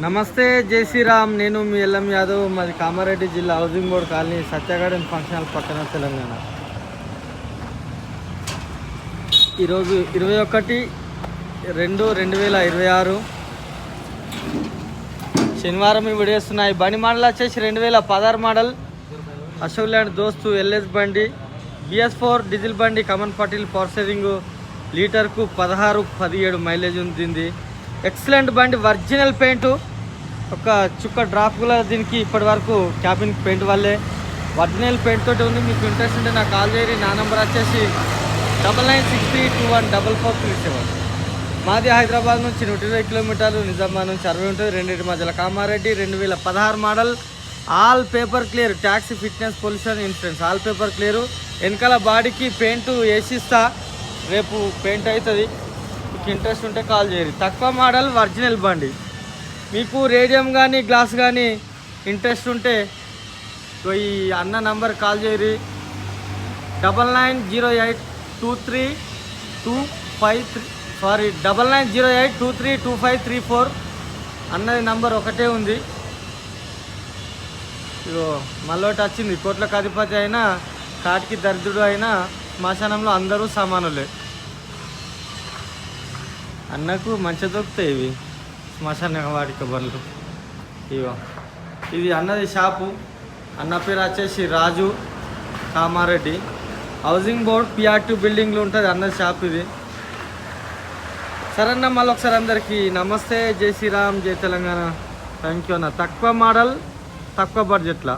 నమస్తే జై శ్రీరామ్. నేను మీ ఎల్ఎం యాదవ్. మాది కామారెడ్డి జిల్లా housing board colony Satya Garden function hall పక్కన తెలంగాణ. ఈరోజు 21/2/2026 శనివారం ఈ వీడియో వస్తున్నాయి. బండి మోడల్ వచ్చేసి 2016 మోడల్ అశోక్ ల్యాండ్ దోస్తు ఎల్ఎస్ బండి, BS4 డీజిల్ బండి, కమన్ పటిల్ పవర్ స్టీరింగ్, లీటర్కు 16-17 మైలేజ్ ఉంది. ఎక్సలెంట్ బండి, ఒరిజినల్ పెయింట్, ఒక చుక్క డ్రాప్ కూడా దీనికి ఇప్పటి వరకు క్యాబిన్ పెయింట్ వల్లే ఒరిజినల్ పెయింట్ తోటి ఉంది. మీకు ఇంట్రెస్ట్ ఉంటే నాకు కాల్ చేయరి. నా నెంబర్ వచ్చేసి 9963214437. మాది హైదరాబాద్ నుంచి 120 కిలోమీటర్లు, నిజామాబాద్ నుంచి 60 ఉంటుంది. రెండింటి మధ్యలో Kamareddy. 2016 model, all paper clear, taxi, fitness, pollution, insurance all paper clear. వెనకాల బాడీకి పెయింట్ వేసిస్తా, రేపు పెయింట్ అవుతుంది. మీకు ఇంట్రెస్ట్ ఉంటే కాల్ చేయరు. తక్కువ మోడల్ ఒరిజినల్ బండి. మీకు రేడియం కానీ గ్లాస్ కానీ ఇంట్రెస్ట్ ఉంటే ఈ అన్న నంబర్ కాల్ చేయరు. 9908232534 అన్నది నంబర్ ఒకటే ఉంది. ఇగో మళ్ళొకటి వచ్చింది. కోట్లకు అధిపతి అయినా, కాటికి దరిద్రుడు అయినా శ్మశానంలో అందరూ సమానులే. అన్నకు మంచిగా దొరుకుతాయి ఇవి శ్మశాన వాటిక బండ్లు. ఇవో ఇది అన్నది షాపు. అన్న పేరు వచ్చేసి రాజు, కామారెడ్డి. హౌసింగ్ బోర్డ్ PR2 బిల్డింగ్లో ఉంటుంది అన్నది షాప్ ఇది. సరే అన్న, మళ్ళీ ఒకసారి అందరికీ నమస్తే, జై శ్రీరామ్, జై తెలంగాణ. థ్యాంక్ యూ అన్న. తక్కువ మోడల్, తక్కువ బడ్జెట్లో